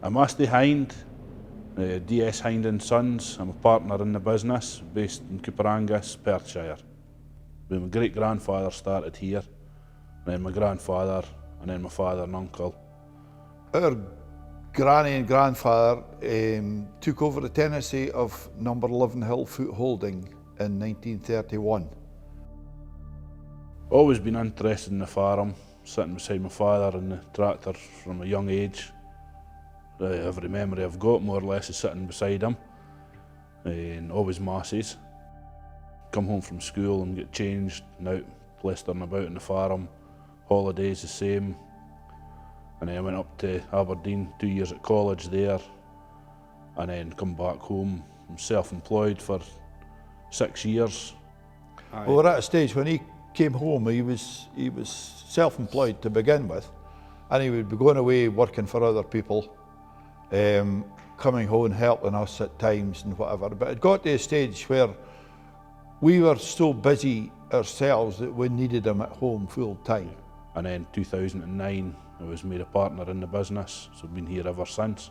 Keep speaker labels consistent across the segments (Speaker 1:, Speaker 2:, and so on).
Speaker 1: I'm Massey Hind, DS Hind and Sons. I'm a partner in the business, based in Cooperangus, Perthshire. My great-grandfather started here, and then my grandfather, and then my father and uncle.
Speaker 2: Our granny and grandfather took over the tenancy of number 11 Hill Foot Holding in 1931.
Speaker 1: Always been interested in the farm, sitting beside my father in the tractor from a young age. Every memory I've got, more or less, is sitting beside him, and always Massey's. Come home from school and get changed, and out blistering about in the farm, holidays the same. And then I went up to Aberdeen, 2 years at college there, and then come back home. I'm self-employed for 6 years.
Speaker 2: We were at a stage when he came home, he was self-employed to begin with, and he would be going away working for other people, coming home and helping us at times and whatever. But it got to a stage where we were so busy ourselves that we needed him at home full time.
Speaker 1: And then 2009, I was made a partner in the business, so I've been here ever since.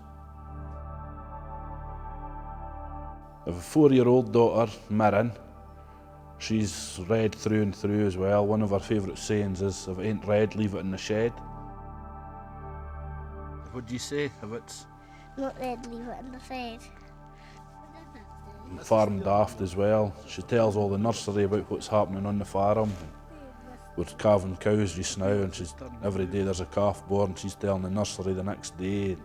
Speaker 1: I have a 4-year-old daughter, Mirren. She's red through and through as well. One of her favourite sayings is, if it ain't red, leave it in the shed. What do you say if it's
Speaker 3: not red, leave it in the shed?
Speaker 1: Farm daft as well? She tells all the nursery about what's happening on the farm. We're calving cows just now, and every day there's a calf born. She's telling the nursery the next day.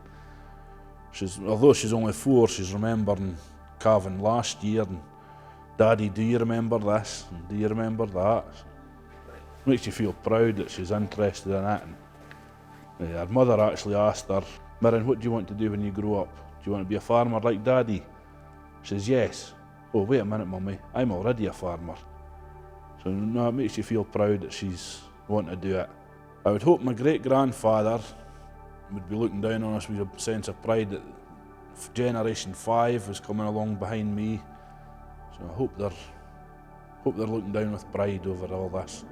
Speaker 1: Although she's only 4, she's remembering calving last year. And Daddy, do you remember this? And do you remember that? Makes you feel proud that she's interested in it. And her mother actually asked her, Mirren, what do you want to do when you grow up? Do you want to be a farmer like Daddy? She says, yes. Oh, wait a minute, Mummy, I'm already a farmer. So no, it makes you feel proud that she's wanting to do it. I would hope my great-grandfather would be looking down on us with a sense of pride that Generation 5 is coming along behind me. So I hope they're looking down with pride over all this.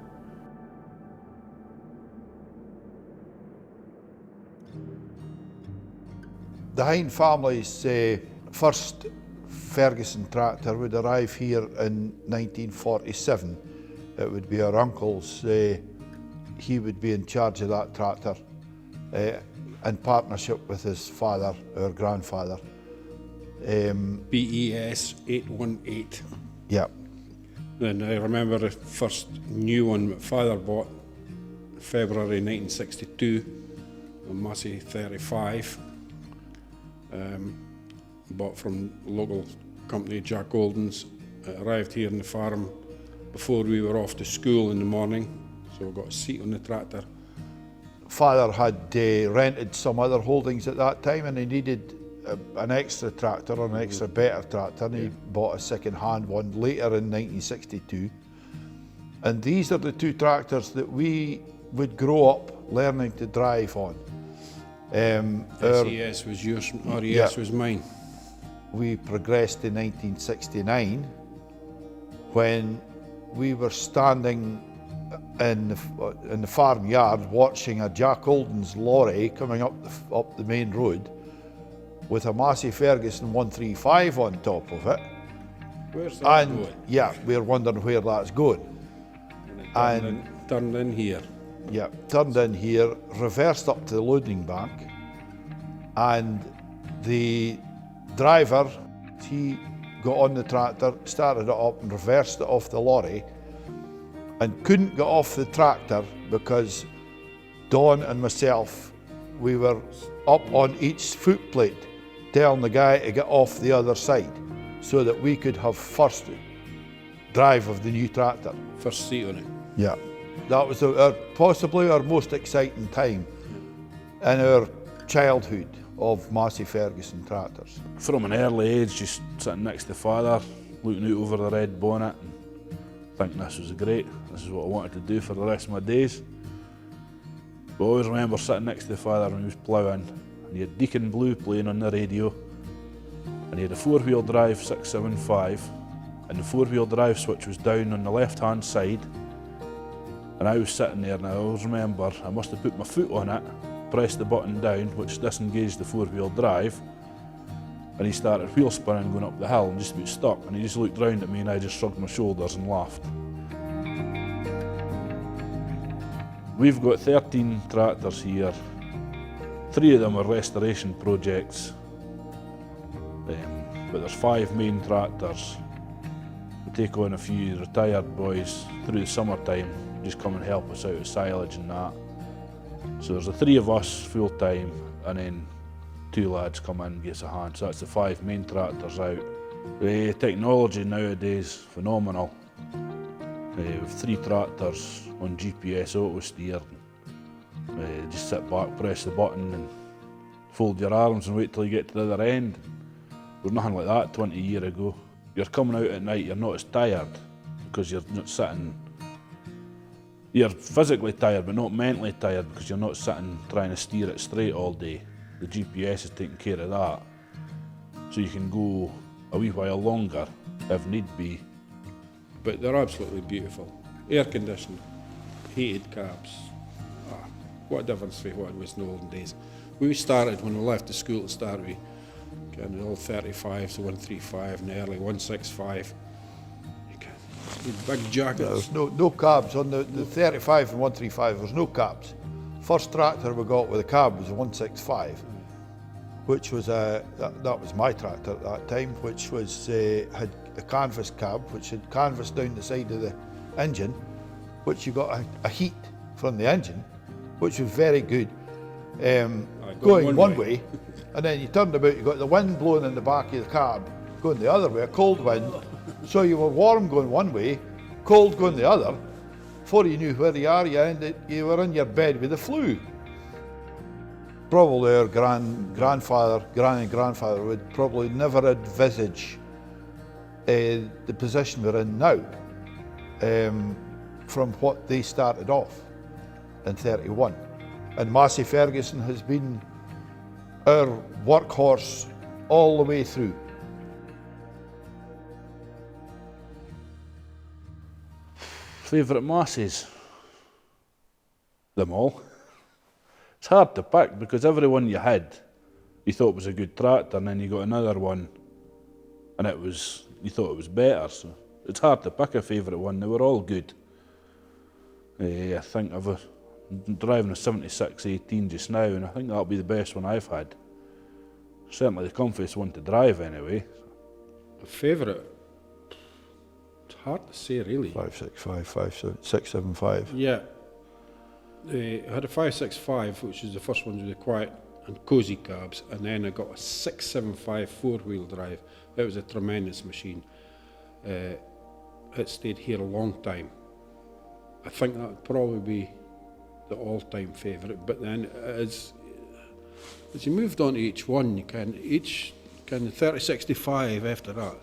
Speaker 2: The Hind family's first Ferguson tractor would arrive here in 1947. It would be our uncle's, he would be in charge of that tractor in partnership with his father, our grandfather.
Speaker 4: BES 818.
Speaker 2: Yeah.
Speaker 4: And I remember the first new one my father bought in February 1962, a Massey 35. Bought from local company Jack Golden's. It arrived here in the farm before we were off to school in the morning, so we got a seat on the tractor.
Speaker 2: Father had rented some other holdings at that time, and he needed an extra tractor, or an extra better tractor, and he bought a second-hand one later in 1962. And these are the 2 tractors that we would grow up learning to drive on.
Speaker 4: SES was yours, RES was mine.
Speaker 2: We progressed in 1969 when we were standing in the farmyard watching a Jack Golden's lorry coming up the main road with a Massey Ferguson 135 on top of it.
Speaker 4: Where's that going?
Speaker 2: Yeah, we're wondering where that's going.
Speaker 4: And turned in here.
Speaker 2: Yeah, turned in here, reversed up to the loading bank, and the driver, he got on the tractor, started it up and reversed it off the lorry, and couldn't get off the tractor because Don and myself, we were up on each foot plate telling the guy to get off the other side so that we could have first drive of the new tractor.
Speaker 4: First seat on it.
Speaker 2: Yeah. That was possibly our most exciting time in our childhood of Massey Ferguson tractors.
Speaker 1: From an early age, just sitting next to Father, looking out over the red bonnet, and thinking this was great. This is what I wanted to do for the rest of my days. But I always remember sitting next to Father when he was ploughing, and he had Deacon Blue playing on the radio, and he had a 4-wheel drive 675, and the 4-wheel drive switch was down on the left-hand side. And I was sitting there, and I always remember I must have put my foot on it, pressed the button down, which disengaged the four-wheel drive, and he started wheel spinning going up the hill and just about stuck, and he just looked round at me and I just shrugged my shoulders and laughed. We've got 13 tractors here. 3 of them are restoration projects, but there's 5 main tractors. We take on a few retired boys through the summertime, just come and help us out with silage and that. So there's the 3 of us full time, and then 2 lads come in and give us a hand. So that's the 5 main tractors out. The technology nowadays, phenomenal. We've 3 tractors on GPS auto steer. Just sit back, press the button and fold your arms and wait till you get to the other end. There was nothing like that 20 years ago. You're coming out at night, you're not as tired because you're not sitting. You're physically tired but not mentally tired because you're not sitting trying to steer it straight all day. The GPS is taking care of that. So you can go a wee while longer if need be.
Speaker 4: But they're absolutely beautiful. Air conditioned, heated cabs. What a difference from what it was in the olden days. We started, when we left the school to start with, kind of old 35s, the 135 and the early 165. Big jackets.
Speaker 2: There's no cabs on the 35 and 135, there's no cabs. First tractor we got with a cab was a 165, which was that was my tractor at that time, which was had a canvas cab, which had canvas down the side of the engine, which you got a heat from the engine, which was very good. Going one way, and then you turned about, you got the wind blowing in the back of the cab, going the other way, a cold wind. So you were warm going one way, cold going the other. Before you knew where you are, you were in your bed with the flu. Probably our granny and grandfather would probably never envisage the position we're in now from what they started off in 31. And Massey Ferguson has been our workhorse all the way through.
Speaker 1: Favourite Masseys? Them all. It's hard to pick because every one you had, you thought was a good tractor, and then you got another one, and you thought it was better. So it's hard to pick a favourite one. They were all good. I think I'm driving a 76 18 just now, and I think that'll be the best one I've had. Certainly the comfiest one to drive anyway.
Speaker 4: A favourite? It's hard to say really.
Speaker 2: 565, 675.
Speaker 4: Yeah. I had a 565, which was the first one with the quiet and cosy cabs, and then I got a 675 four-wheel drive. That was a tremendous machine. It stayed here a long time. I think that would probably be the all-time favourite. But then as you moved on to each one, each 3065 after that,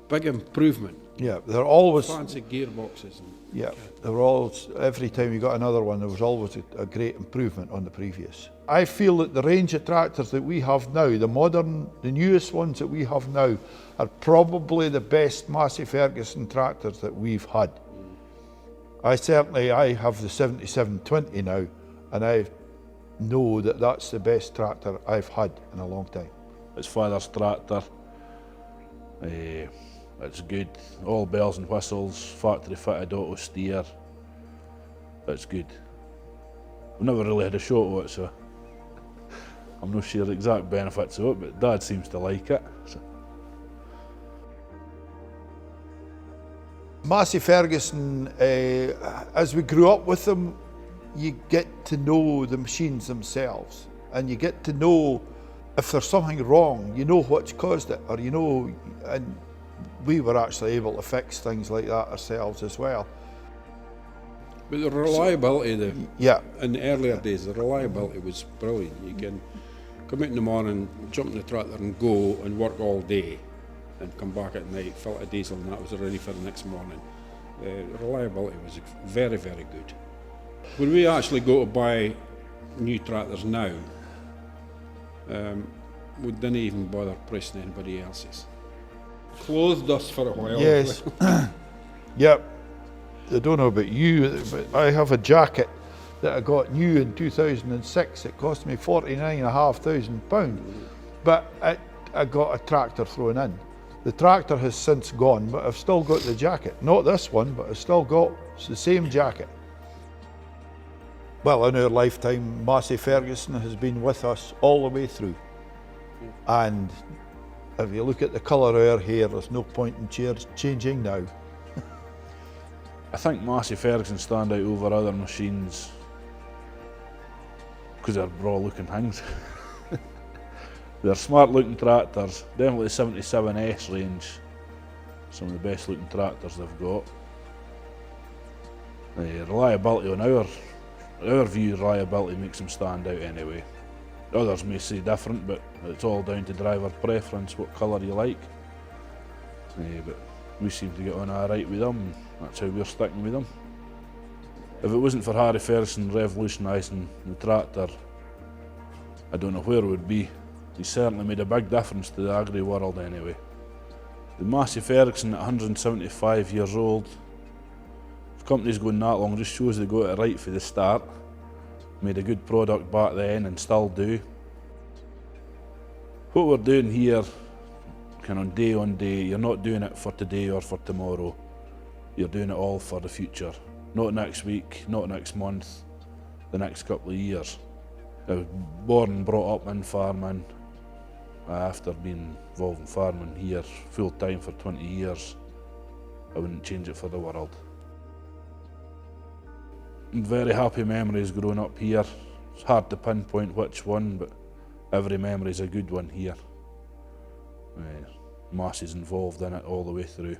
Speaker 4: big improvement.
Speaker 2: Yeah, they're always
Speaker 4: fancy gearboxes.
Speaker 2: Yeah, they were always, every time you got another one, there was always a great improvement on the previous. I feel that the range of tractors that we have now, the newest ones that we have now, are probably the best Massey Ferguson tractors that we've had. I have the 7720 now, and I know that that's the best tractor I've had in a long time.
Speaker 1: It's father's tractor. It's good, all bells and whistles, factory fitted auto steer. It's good. We've never really had a shot of it, so I'm not sure the exact benefits of it, but Dad seems to like it. So.
Speaker 2: Massey Ferguson, as we grew up with them, you get to know the machines themselves, and you get to know if there's something wrong, you know what's caused it, or and we were actually able to fix things like that ourselves as well.
Speaker 4: But the reliability, in the earlier days, the reliability was brilliant. You can come out in the morning, jump in the tractor and go and work all day, and come back at night, fill it with diesel, and that was ready for the next morning. The reliability was very, very good. When we actually go to buy new tractors now, we didn't even bother pricing anybody else's. Clothed us for a while.
Speaker 2: Yes. Yep. I don't know about you, but I have a jacket that I got new in 2006. It cost me £49,500, but I got a tractor thrown in. The tractor has since gone, but I've still got the jacket. Not this one, but I've still got the same jacket. Well, in our lifetime, Massey Ferguson has been with us all the way through. And if you look at the colour of our hair, there's no point in changing now.
Speaker 1: I think Massey Ferguson stand out over other machines because they're raw looking things. They're smart looking tractors, definitely 77S range, some of the best looking tractors they've got. The reliability on our view, reliability makes them stand out anyway. Others may say different, but it's all down to driver preference, what colour you like. But we seem to get on alright with them, and that's how we're sticking with them. If it wasn't for Harry Ferguson revolutionising the tractor, I don't know where it would be. He certainly made a big difference to the agri world anyway. The Massey Ferguson at 175 years old, if companies going that long, just shows they got it right for the start. Made a good product back then and still do. What we're doing here, kind of day on day, you're not doing it for today or for tomorrow. You're doing it all for the future. Not next week, not next month, the next couple of years. I was born and brought up in farming. After being involved in farming here full time for 20 years, I wouldn't change it for the world. Very happy memories growing up here. It's hard to pinpoint which one, but every memory is a good one here. Massey's involved in it all the way through.